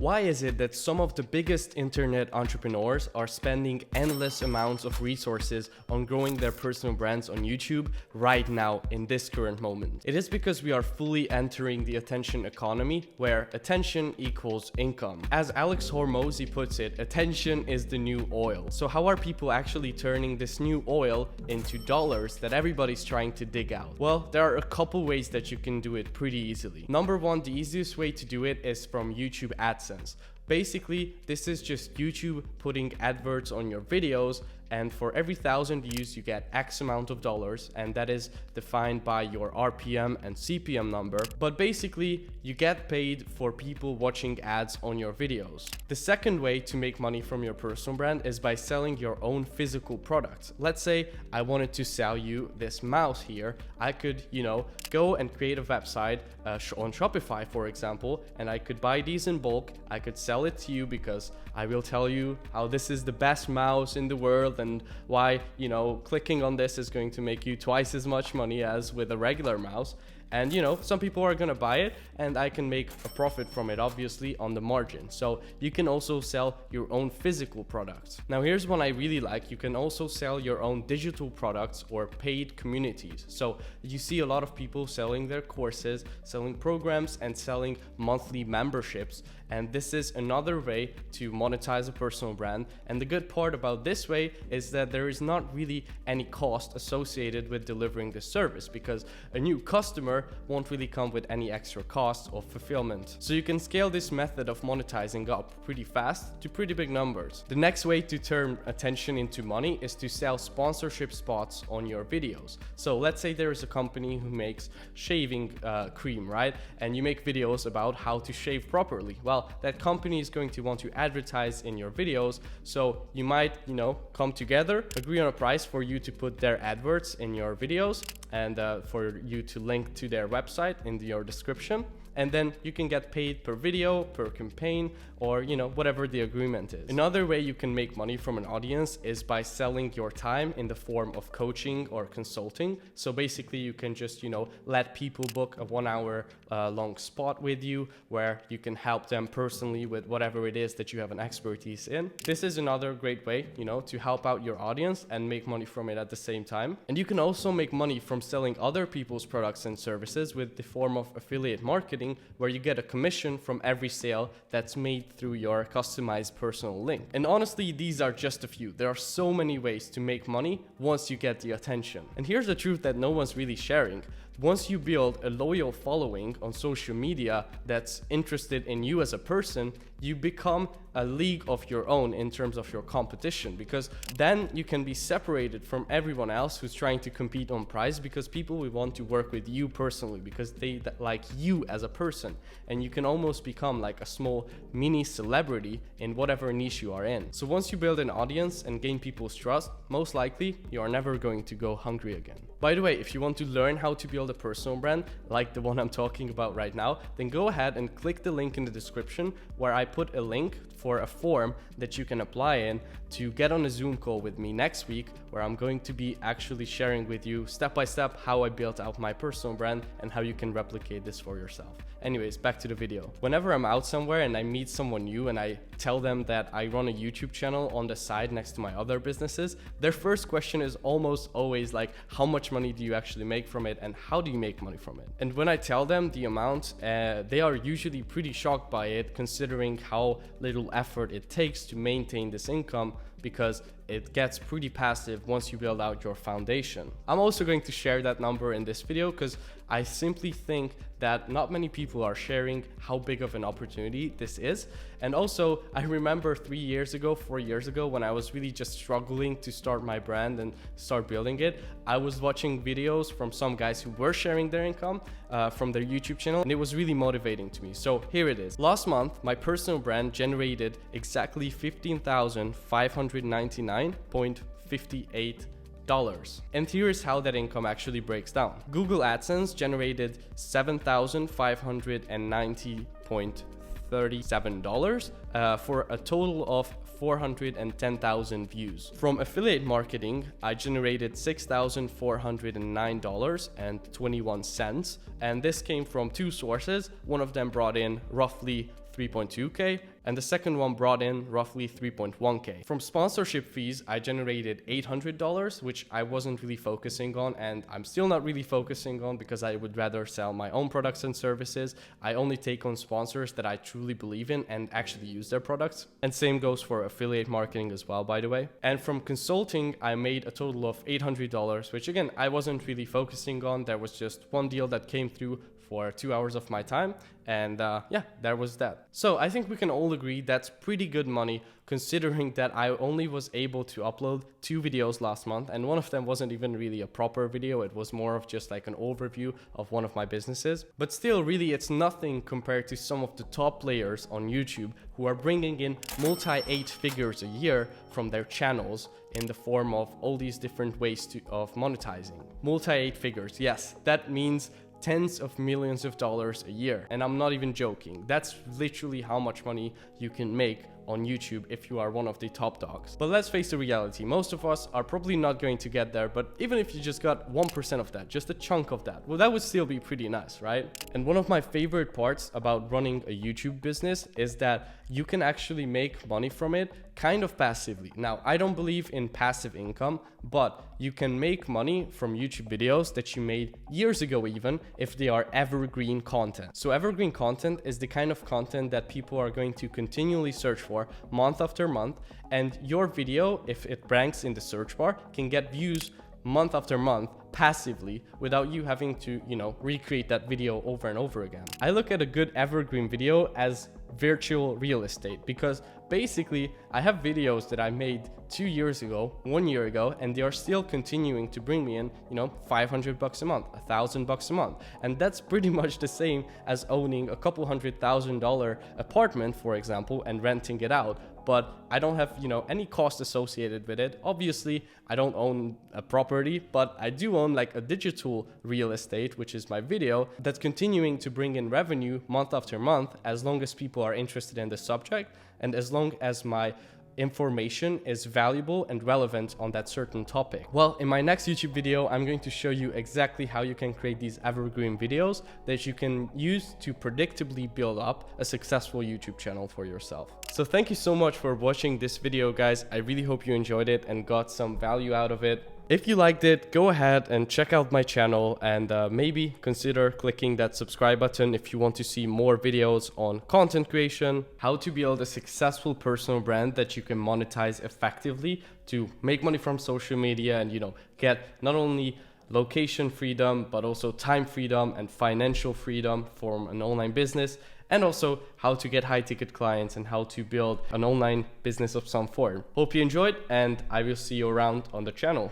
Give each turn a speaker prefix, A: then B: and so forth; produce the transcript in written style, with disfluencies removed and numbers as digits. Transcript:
A: Why is it that some of the biggest internet entrepreneurs are spending endless amounts of resources on growing their personal brands on YouTube right now in this current moment? It is because we are fully entering the attention economy where attention equals income. As Alex Hormozi puts it, attention is the new oil. So how are people actually turning this new oil into dollars that everybody's trying to dig out? Well, there are a couple ways that you can do it pretty easily. Number one, the easiest way to do it is from YouTube AdSense. Basically, this is just YouTube putting adverts on your videos, and for every 1,000 views you get X amount of dollars, and that is defined by your RPM and CPM number. But basically, you get paid for people watching ads on your videos. The second way to make money from your personal brand is by selling your own physical products. Let's say I wanted to sell you this mouse here. I could, go and create a website on Shopify, for example, and I could buy these in bulk. I could sell it to you because I will tell you how this is the best mouse in the world and why, clicking on this is going to make you twice as much money as with a regular mouse. And some people are gonna buy it and I can make a profit from it, obviously, on the margin. So you can also sell your own physical products. Now here's one I really like. You can also sell your own digital products or paid communities. So you see a lot of people selling their courses, selling programs, and selling monthly memberships. And this is another way to monetize a personal brand. And the good part about this way is that there is not really any cost associated with delivering this service, because a new customer won't really come with any extra costs of fulfillment. So you can scale this method of monetizing up pretty fast to pretty big numbers. The next way to turn attention into money is to sell sponsorship spots on your videos. So let's say there is a company who makes shaving cream, right? And you make videos about how to shave properly. Well, that company is going to want to advertise in your videos. So you might, come together, agree on a price for you to put their adverts in your videos, and for you to link to their website in your description. And then you can get paid per video, per campaign, or whatever the agreement is. Another way you can make money from an audience is by selling your time in the form of coaching or consulting. So basically you can just let people book a 1 hour long spot with you where you can help them personally with whatever it is that you have an expertise in. This is another great way to help out your audience and make money from it at the same time. And you can also make money from selling other people's products and services with the form of affiliate marketing, where you get a commission from every sale that's made through your customized personal link. And honestly, these are just a few. There are so many ways to make money once you get the attention. And here's the truth that no one's really sharing. Once you build a loyal following on social media that's interested in you as a person, you become a league of your own in terms of your competition, because then you can be separated from everyone else who's trying to compete on price, because people will want to work with you personally because they like you as a person, and you can almost become like a small mini celebrity in whatever niche you are in. So once you build an audience and gain people's trust, most likely you are never going to go hungry again. By the way, if you want to learn how to build a personal brand like the one I'm talking about right now, then go ahead and click the link in the description where I put a link for a form that you can apply in to get on a Zoom call with me next week, where I'm going to be actually sharing with you step by step how I built out my personal brand and how you can replicate this for yourself. Anyways, back to the video. Whenever I'm out somewhere and I meet someone new and I tell them that I run a YouTube channel on the side next to my other businesses, their first question is almost always like, how much money do you actually make from it and how do you make money from it? And when I tell them the amount, they are usually pretty shocked by it, considering how little effort it takes to maintain this income, because it gets pretty passive once you build out your foundation. I'm also going to share that number in this video because I simply think that not many people are sharing how big of an opportunity this is. And also, I remember 4 years ago, when I was really just struggling to start my brand and start building it, I was watching videos from some guys who were sharing their income from their YouTube channel, and it was really motivating to me. So here it is. Last month, my personal brand generated exactly $15,599.58. And here's how that income actually breaks down. Google AdSense generated $7,590.37 for a total of 410,000 views. From affiliate marketing, I generated $6,409.21, and this came from two sources. One of them brought in roughly 3.2K, and the second one brought in roughly 3.1k. From sponsorship fees, I generated $800, which I wasn't really focusing on, and I'm still not really focusing on because I would rather sell my own products and services. I only take on sponsors that I truly believe in and actually use their products. And same goes for affiliate marketing as well, by the way. And from consulting, I made a total of $800, which again, I wasn't really focusing on. There was just one deal that came through for 2 hours of my time, and yeah, there was that. So I think we can all agree that's pretty good money, considering that I only was able to upload 2 videos last month, and one of them wasn't even really a proper video. It was more of just like an overview of one of my businesses. But still, really, it's nothing compared to some of the top players on YouTube who are bringing in multi-8 figures a year from their channels in the form of all these different ways of monetizing. Multi-8 figures, yes, that means tens of millions of dollars a year. And I'm not even joking. That's literally how much money you can make on YouTube if you are one of the top dogs. But let's face the reality, most of us are probably not going to get there, but even if you just got 1% of that, just a chunk of that, well, that would still be pretty nice, right? And one of my favorite parts about running a YouTube business is that you can actually make money from it kind of passively. Now, I don't believe in passive income, but you can make money from YouTube videos that you made years ago even if they are evergreen content. So evergreen content is the kind of content that people are going to continually search for month after month, and your video, if it ranks in the search bar, can get views month after month passively without you having to, recreate that video over and over again. I look at a good evergreen video as virtual real estate, because basically I have videos that I made 2 years ago, 1 year ago, and they are still continuing to bring me in, $500 a month, $1,000 a month. And that's pretty much the same as owning a couple $100,000 apartment, for example, and renting it out. But I don't have, any cost associated with it. Obviously, I don't own a property, but I do own like a digital real estate, which is my video, that's continuing to bring in revenue month after month, as long as people are interested in the subject and as long as my information is valuable and relevant on that certain topic. Well, in my next YouTube video, I'm going to show you exactly how you can create these evergreen videos that you can use to predictably build up a successful YouTube channel for yourself. So thank you so much for watching this video, guys. I really hope you enjoyed it and got some value out of it. If you liked it, go ahead and check out my channel, and maybe consider clicking that subscribe button if you want to see more videos on content creation, how to build a successful personal brand that you can monetize effectively to make money from social media and, get not only location freedom, but also time freedom and financial freedom from an online business, and also how to get high ticket clients and how to build an online business of some form. Hope you enjoyed, and I will see you around on the channel.